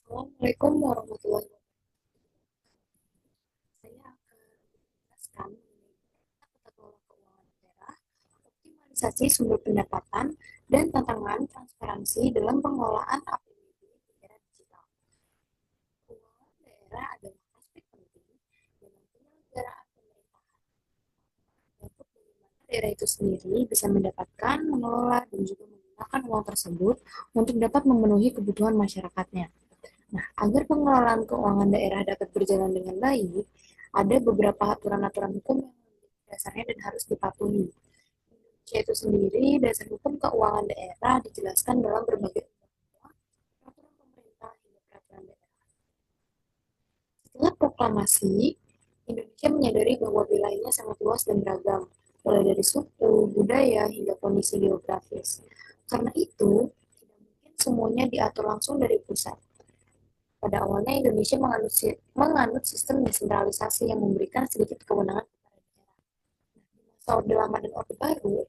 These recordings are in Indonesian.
Assalamualaikum warahmatullahi wabarakatuh. Saya akan menjelaskan mengenai tata kelola keuangan daerah, optimalisasi sumber pendapatan, dan tantangan transparansi dalam pengelolaan APBD di era digital. Keuangan daerah adalah aspek penting dalam penyelenggaraan pemerintahan untuk bagaimana daerah itu sendiri bisa mendapatkan, mengelola, dan juga menggunakan uang tersebut untuk dapat memenuhi kebutuhan masyarakatnya. Nah, agar pengelolaan keuangan daerah dapat berjalan dengan baik, ada beberapa aturan-aturan hukum yang menjadi dasarnya dan harus dipatuhi. Yaitu sendiri, dasar hukum keuangan daerah dijelaskan dalam berbagai undang-undang, peraturan pemerintah, hingga peraturan daerah. Setelah proklamasi, Indonesia menyadari bahwa wilayahnya sangat luas dan beragam, mulai dari suku, budaya, hingga kondisi geografis. Karena itu, tidak mungkin semuanya diatur langsung dari pusat. Pada awalnya Indonesia menganut sistem desentralisasi yang memberikan sedikit kewenangan kepada daerah. Di masa Orde Lama dan Orde Baru,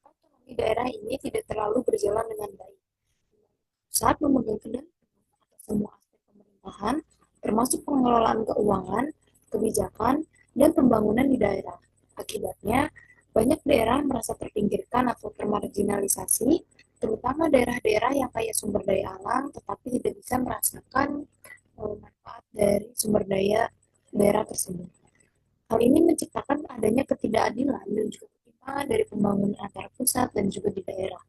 otonomi daerah ini tidak terlalu berjalan dengan baik. Saat memegang kendali atas semua aspek pemerintahan, termasuk pengelolaan keuangan, kebijakan, dan pembangunan di daerah. Akibatnya, banyak daerah merasa terpinggirkan atau termarginalisasi, terutama daerah-daerah yang kaya sumber daya alam tetapi tidak bisa merasakan manfaat dari sumber daya daerah tersebut. Hal ini menciptakan adanya ketidakadilan dan juga ketimpangan dari pembangunan antara pusat dan juga di daerah.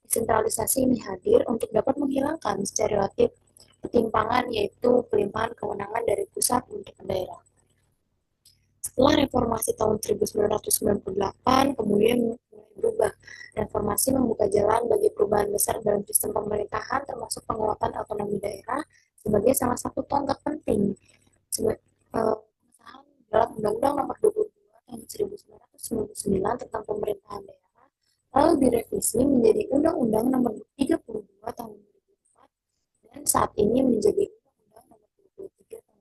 Desentralisasi ini hadir untuk dapat menghilangkan stereotip ketimpangan, yaitu pelimpahan kewenangan dari pusat untuk daerah. Setelah reformasi tahun 1998, kemudian mulai berubah. Reformasi membuka jalan bagi perubahan besar dalam sistem pemerintahan, termasuk penguatan otonomi daerah sebagai salah satu tonggak penting pengesahan dalam Undang-Undang Nomor 22 Tahun 1999 tentang Pemerintahan Daerah, lalu direvisi menjadi Undang-Undang Nomor 32 Tahun 2004 dan saat ini menjadi Undang-Undang Nomor 23 Tahun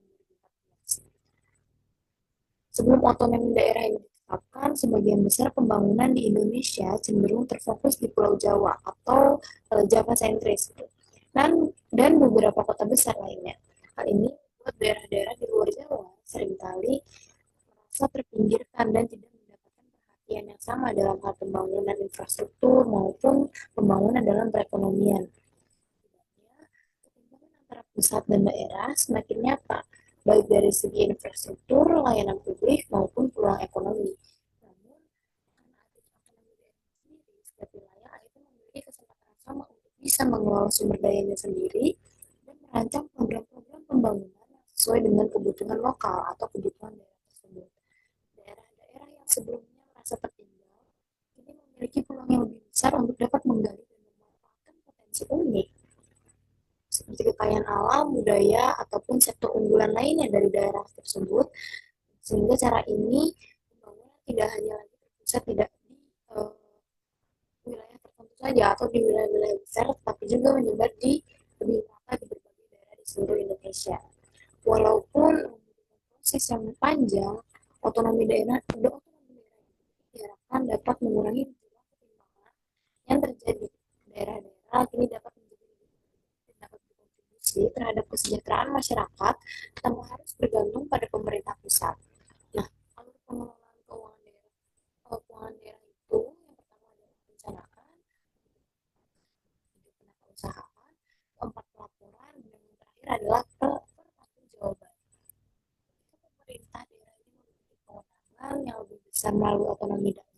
2014. Sebelum otonomi daerah ini ditetapkan, sebagian besar pembangunan di Indonesia cenderung terfokus di Pulau Jawa atau Java sentris dan beberapa kota besar lainnya. Hal ini membuat daerah-daerah di luar Jawa seringkali merasa terpinggirkan dan tidak mendapatkan perhatian yang sama dalam hal pembangunan infrastruktur maupun pembangunan dalam perekonomian. Ketimpangan antara pusat dan daerah semakin nyata, baik dari segi infrastruktur, layanan publik, maupun peluang ekonomi. Namun, karena ada otonomi daerah sendiri, setiap wilayah akhirnya memiliki kesempatan yang sama untuk bisa mengelola sumber dayanya sendiri dan merancang program-program pembangunan yang sesuai dengan kebutuhan lokal atau kebutuhan daerah tersebut. Daerah-daerah yang sebelumnya merasa tertinggal kini memiliki peluang yang lebih besar untuk dapat menggali dan memanfaatkan potensi unik seperti kekayaan alam, budaya, ataupun sektor unggulan lainnya dari daerah tersebut. Sehingga cara ini pembangunan tidak hanya lagi terpusat tidak di wilayah tertentu saja atau di wilayah-wilayah besar, tapi juga menyebar di lebih merata di berbagai daerah di seluruh Indonesia. Walaupun proses yang panjang, otonomi daerah diharapkan dapat mengurangi jumlah ketimpangan yang terjadi. Daerah-daerah kini dapat menjadi lebih dan dapat berkontribusi terhadap kesejahteraan masyarakat tanpa harus bergantung pada pemerintah pusat. Nah, alur pengelolaan keuangan daerah itu yang pertama adalah perencanaan, penata usahaan, keempat pelaporan, dan yang terakhir adalah pertanggungjawaban. Pemerintah daerah ini memiliki kewenangan yang lebih besar melalui otonomi daerah.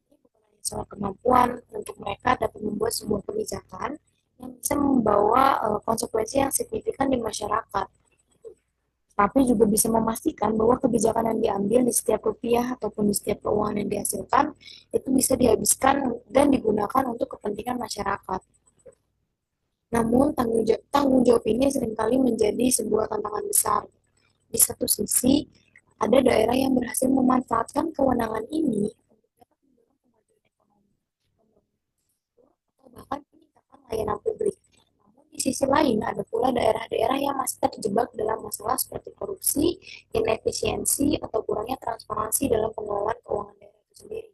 Ini bukan hanya soal kemampuan untuk mereka dapat membuat sebuah kebijakan yang bisa membawa konsekuensi yang signifikan di masyarakat, tapi juga bisa memastikan bahwa kebijakan yang diambil di setiap rupiah ataupun di setiap keuangan yang dihasilkan itu bisa dihabiskan dan digunakan untuk kepentingan masyarakat. Namun tanggung jawab ini seringkali menjadi sebuah tantangan besar. Di satu sisi, ada daerah yang berhasil memanfaatkan kewenangan ini untuk dapat mendorong kemajuan ekonomi, atau bahkan peningkatan layanan publik. Namun di sisi lain, ada pula daerah-daerah yang masih terjebak dalam masalah seperti korupsi, inefisiensi, atau kurangnya transparansi dalam pengelolaan keuangan daerah itu sendiri.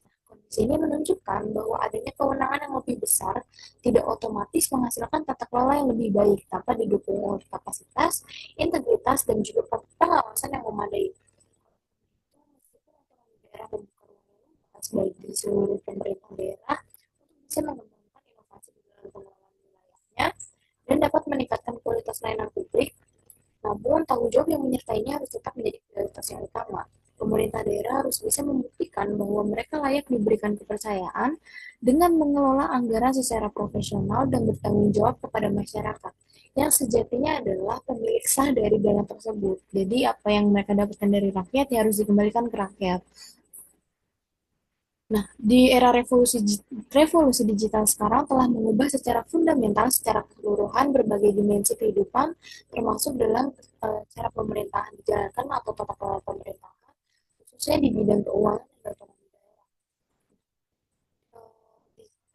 Nah, kondisi Ini menunjukkan bahwa adanya kewenangan yang lebih besar tidak otomatis menghasilkan tata kelola yang lebih baik tanpa didukung oleh kapasitas, integritas, dan juga pengawasan yang memadai. Daerah membuka ruang yang luas bagi seluruh pemerintah daerah untuk bisa mengembangkan inovasi di dalam pengelolaan wilayahnya dan dapat meningkatkan kualitas layanan publik. Namun, tanggung jawab yang menyertainya harus tetap menjadi prioritas yang utama. Pemerintah daerah harus bisa membuktikan bahwa mereka layak diberikan kepercayaan dengan mengelola anggaran secara profesional dan bertanggung jawab kepada masyarakat, yang sejatinya adalah pemilik sah dari dana tersebut. Jadi, apa yang mereka dapatkan dari rakyat ya harus dikembalikan ke rakyat. Nah, di era revolusi digital sekarang telah mengubah secara fundamental, secara keseluruhan berbagai dimensi kehidupan, termasuk dalam cara pemerintahan dijalankan atau tata kelola pemerintahan, khususnya di bidang keuangan dan otonomi daerah.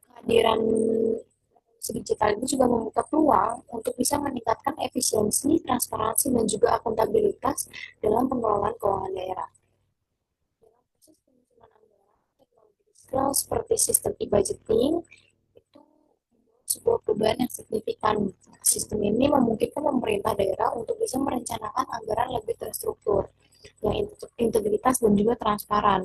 Kehadiran revolusi digital ini juga membuka peluang untuk bisa meningkatkan efisiensi, transparansi, dan juga akuntabilitas dalam pengelolaan keuangan daerah. Dalam proses penyusunan anggaran, teknologi digital seperti sistem e-budgeting itu sebuah perubahan yang signifikan. Sistem ini memungkinkan pemerintah daerah untuk bisa merencanakan anggaran lebih terstruktur, yang integritas dan juga transparan.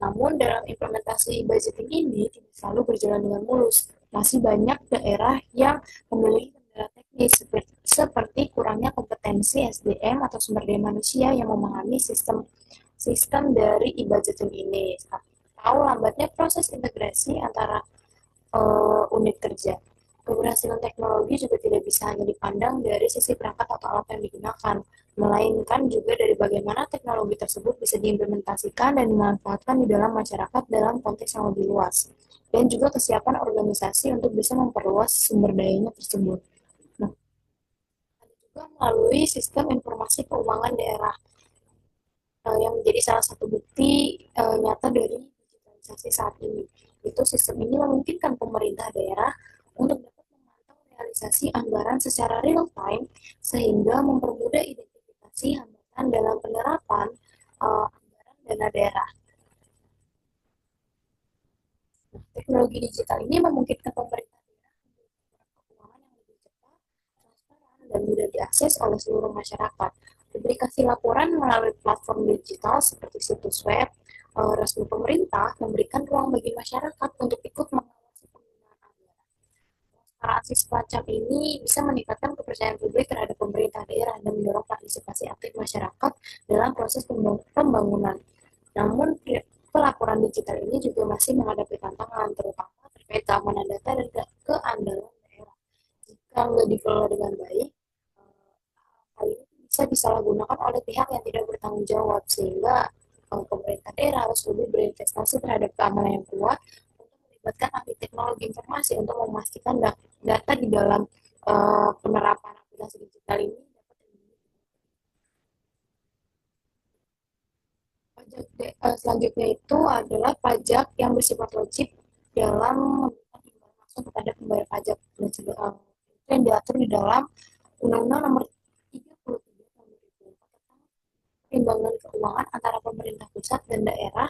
Namun dalam implementasi budgeting ini tidak selalu berjalan dengan mulus. Masih banyak daerah yang memiliki kendala teknis seperti kurangnya kompetensi SDM atau sumber daya manusia yang memahami sistem sistem dari e-budgeting ini, atau lambatnya proses integrasi antara unit kerja. Keberhasilan teknologi juga tidak bisa hanya dipandang dari sisi perangkat atau alat yang digunakan, melainkan juga dari bagaimana teknologi tersebut bisa diimplementasikan dan dimanfaatkan di dalam masyarakat dalam konteks yang lebih luas, dan juga kesiapan organisasi untuk bisa memperluas sumber dayanya tersebut. Nah, ada juga melalui sistem informasi keuangan daerah yang menjadi salah satu bukti nyata dari digitalisasi saat ini. Itu sistem ini memungkinkan pemerintah daerah untuk dapat memantau realisasi anggaran secara real time sehingga mempermudah identifikasi hambatan dalam penerapan anggaran dana daerah. Nah, teknologi digital ini memungkinkan pemerintah daerah membuat keuangan yang lebih cepat, transparan, dan mudah diakses oleh seluruh masyarakat. Publikasi laporan melalui platform digital seperti situs web resmi pemerintah memberikan ruang bagi masyarakat untuk ikut mengawasi penggunaan anggaran. Transparansi semacam ini bisa meningkatkan kepercayaan publik terhadap pemerintah daerah dan mendorong partisipasi aktif masyarakat dalam proses pembangunan. Namun, pelaporan digital ini juga masih menghadapi tantangan, terutama terkait keamanan data dan keandalan daerah. Jika nggak dikelola dengan baik, hal ini bisa disalahgunakan oleh pihak yang tidak bertanggung jawab, sehingga pemerintah daerah harus lebih berinvestasi terhadap keamanan yang kuat untuk melibatkan ahli teknologi informasi untuk memastikan data di dalam penerapan aplikasi digital ini dapat selanjutnya itu adalah pajak yang bersifat wajib dalam memberikan imbal langsung kepada pembayar pajak dan yang diatur di dalam Undang-Undang Nomor 33 Tahun 2004 tentang perimbangan keuangan antara pemerintah pusat dan daerah,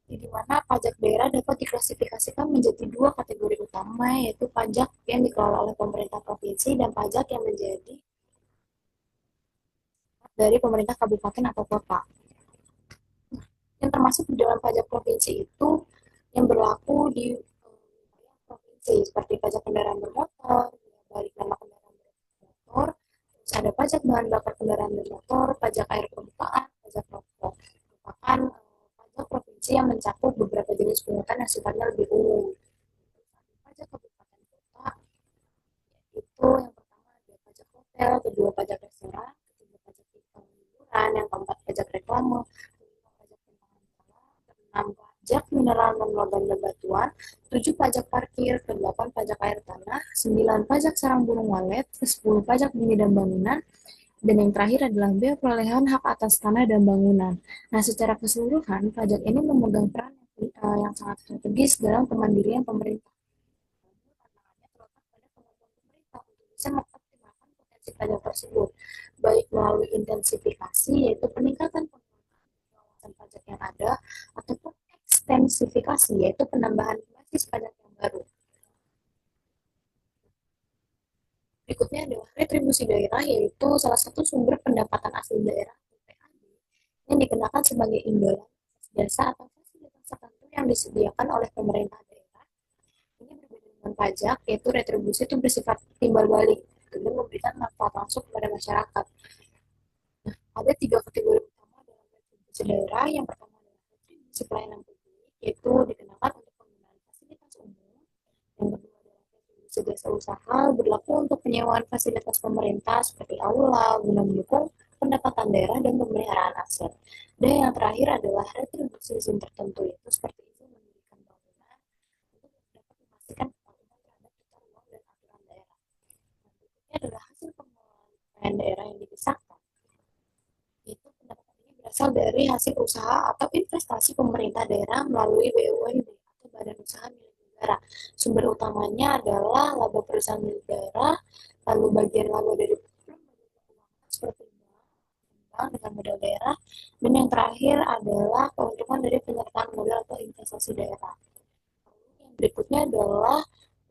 di mana pajak daerah dapat diklasifikasikan menjadi dua kategori utama, yaitu pajak yang dikelola oleh pemerintah provinsi dan pajak yang menjadi dari pemerintah kabupaten atau kota. Yang termasuk di dalam pajak provinsi itu yang berlaku di provinsi seperti pajak kendaraan bermotor, balik nama kendaraan bermotor, terus ada pajak bahan bakar kendaraan bermotor, pajak air permukaan, pajak rokok. Merupakan pajak provinsi yang mencakup beberapa jenis pungutan yang sifatnya lebih umum. Pajak kabupaten kota itu yang pertama ada pajak hotel, kedua pajak restoran, ketiga pajak hiburan, yang keempat pajak reklame, kelima pajak pintahan jalan, keenam pajak mineral dan logam dan batuan, tujuh pajak parkir, kedelapan pajak air tanah, sembilan pajak sarang burung walet, kesepuluh pajak bumi dan bangunan, dan yang terakhir adalah bea perolehan hak atas tanah dan bangunan. Nah, secara keseluruhan, pajak ini memegang peran yang sangat strategis dalam kemandirian pemerintah. Tantangannya terletak pada kemampuan pemerintah untuk bisa mengoptimalkan potensi pajak tersebut, baik melalui intensifikasi, yaitu peningkatan pengawasan pajak yang ada, ataupun ekstensifikasi, yaitu penambahan basis pajak yang baru. Berikutnya adalah retribusi daerah, yaitu salah satu sumber pendapatan asli daerah yang dikenakan sebagai imbalan jasa atau fasilitas tertentu yang disediakan oleh pemerintah daerah. Ini berbeda dengan pajak, yaitu retribusi itu bersifat timbal balik dengan memberikan manfaat langsung kepada masyarakat. Ada tiga kategori utama dalam retribusi daerah. Yang pertama adalah retribusi pelayanan publik, yaitu dikenakan untuk penggunaan fasilitas umum. Yang kedua adalah retribusi jasa usaha, berlaku untuk penyewaan fasilitas pemerintah seperti aula guna mendukung pendapatan daerah dan pemeliharaan aset. Dan yang terakhir adalah retribusi izin tertentu, yaitu seperti izin mendirikan bangunan untuk dapat memastikan kepatuhan terhadap tata ruang dan aturan daerah. Berikutnya adalah hasil pengelolaan daerah yang dipisahkan. Itu pendapatan ini berasal dari hasil usaha atau investasi pemerintah daerah melalui BUMD atau badan usaha milik negara. Sumber utamanya adalah laba perusahaan milik daerah, lalu bagian laba dari lembaga keuangan seperti bank dengan modal daerah, dan yang terakhir adalah keuntungan dari penyertaan modal atau investasi daerah. Lalu yang berikutnya adalah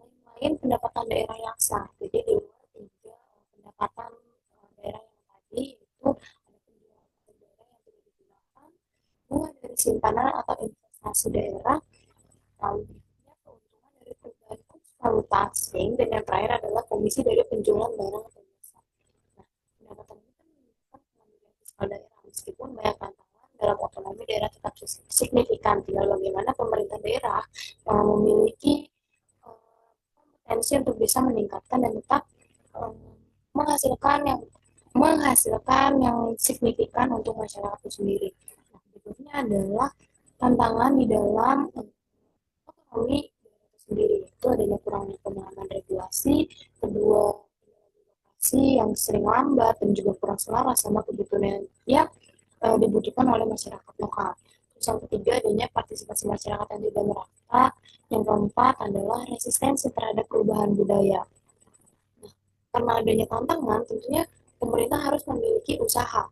lain-lain pendapatan daerah yang sah. Jadi di luar tiga pendapatan daerah yang tadi itu bunga dari simpanan atau investasi daerah, lalu keuntungan dari perubahan kurs valuta asing, dan yang terakhir adalah komisi dari penjualan barang atau jasa. Nah, pendapatan ini kan menunjukkan kemandirian fiskal daerah, meskipun banyak tantangan dalam otonomi daerah tetap signifikan. Tinggal bagaimana pemerintah daerah yang memiliki kompetensi untuk bisa meningkatkan dan tetap menghasilkan yang signifikan untuk masyarakat itu sendiri. Nah, berikutnya adalah tantangan di dalam ekonomi itu sendiri, itu adanya kurangnya pemahaman regulasi, kedua birokrasi yang sering lambat dan juga kurang selaras sama kebutuhan yang dibutuhkan oleh masyarakat lokal. Terus yang ketiga adanya partisipasi masyarakat yang tidak merata. Yang keempat adalah resistensi terhadap perubahan budaya. Nah, karena adanya tantangan, tentunya pemerintah harus memiliki usaha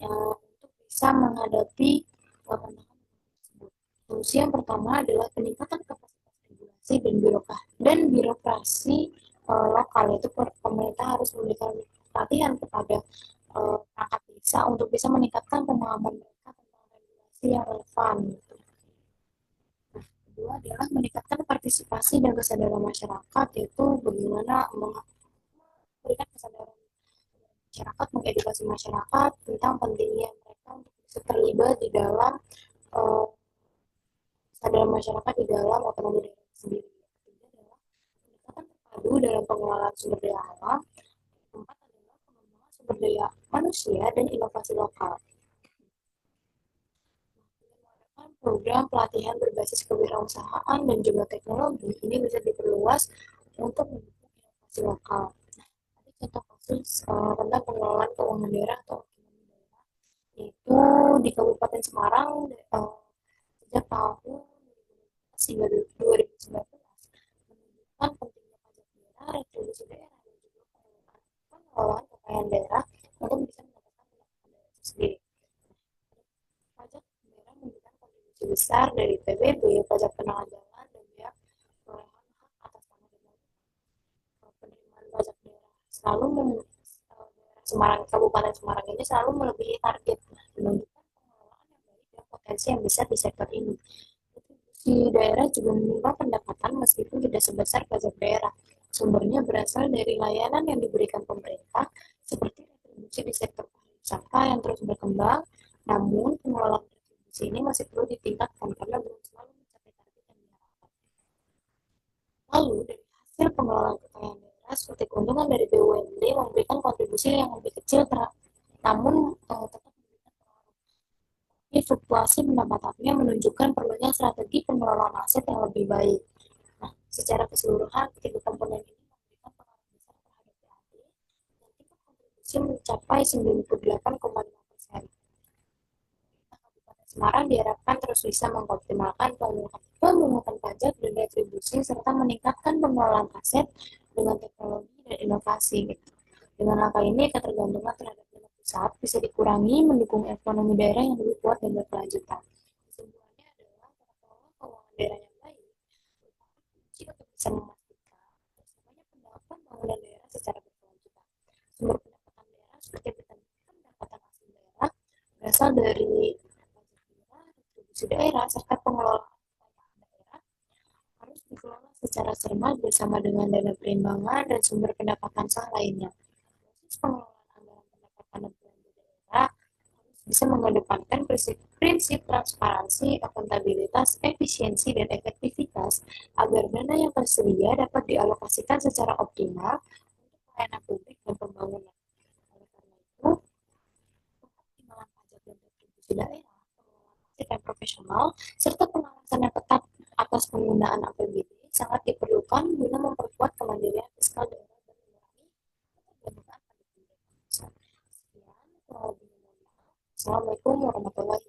untuk bisa menghadapi tantangan tersebut. Solusi yang pertama adalah peningkatan kapasitas regulasi dan birokrasi lokal, yaitu pemerintah harus memberikan pelatihan kepada perangkat desa untuk bisa meningkatkan pemahaman mereka tentang regulasi yang relevan. Kedua adalah meningkatkan partisipasi dan kesadaran masyarakat, yaitu bagaimana memberikan kesadaran masyarakat, mengedukasi masyarakat tentang pentingnya mereka untuk bisa terlibat di dalam kesadaran masyarakat di dalam otonomi daerah sendiri. Ketiga adalah pendekatan terpadu dalam pengelolaan sumber daya alam. Keempat adalah pengembangan sumber daya manusia dan inovasi lokal. Program pelatihan berbasis kewirausahaan dan juga teknologi ini bisa diperluas untuk mendukung inovasi lokal. Nah, contoh kasus tentang pengelolaan keuangan daerah atau otonomi daerah, yaitu di Kabupaten Semarang sejak tahun 2015 hingga 2019 menunjukkan pentingnya pajak daerah, retribusi daerah, dan juga pengelolaan kekayaan daerah untuk bisa mendapatkan pendapatan daerah itu sendiri. Pajak daerah memberikan kontribusi besar dari PBB, pajak kendaraan jalan, dan biaya perolehan hak atas tanah dan bangunan. Penerimaan pajak daerah Semarang, Kabupaten Semarang ini selalu melebihi target, menunjukkan pengelolaan yang baik dan potensi yang besar di sektor ini. Retribusi daerah juga menyumbang pendapatan meskipun tidak sebesar pajak daerah. Sumbernya berasal dari layanan yang diberikan pemerintah, seperti retribusi di sektor pariwisata yang terus berkembang. Namun, pengelolaan retribusi ini masih perlu ditingkatkan karena belum selalu mencapai target yang diharapkan. Lalu, dari hasil pengelolaan kekayaan daerah seperti keuntungan dari BUMD memberikan kontribusi yang lebih kecil, namun tetap memberikan pengaruh. Fluktuasi pendapatannya menunjukkan perlunya strategi pengelolaan aset yang lebih baik. Nah, secara keseluruhan, ketiga komponen ini memberikan pengaruh besar terhadap PAD dan tingkat kontribusi mencapai 98,5%. Semarang diharapkan terus bisa mengoptimalkan pemungutan pajak dan retribusi serta meningkatkan pengelolaan aset dengan teknologi dan inovasi. Dengan langkah ini, ketergantungan terhadap dana pusat bisa dikurangi, mendukung ekonomi daerah yang lebih kuat dan berkelanjutan. Kesimpulannya adalah daerah yang baik merupakan kunci untuk bisa memastikan tercapainya pembangunan daerah secara berkelanjutan. Sumber pendapatan daerah seperti pendapatan asli daerah berasal dari pajak daerah, retribusi daerah, serta pengelolaan kekayaan daerah harus dikelola secara cermat bersama dengan dana perimbangan dan sumber pendapatan sah lainnya. Proses pengelolaan anggaran pendapatan dan belanja daerah harus bisa mengedepankan prinsip transparansi, akuntabilitas, efisiensi, dan efektivitas agar dana yang tersedia dapat dialokasikan secara optimal untuk pelayanan publik dan pembangunan. Oleh karena itu, pengoptimalan pajak dan retribusi daerah, pengelolaan aset yang profesional, serta pengawasan yang ketat atas penggunaan APBD sangat diperlukan guna memperkuat kemandirian fiskal daerah dan mengurangi ketergantungan pada pemerintah pusat. Sekian, kurang lebihnya mohon maaf. Assalamualaikum warahmatullahi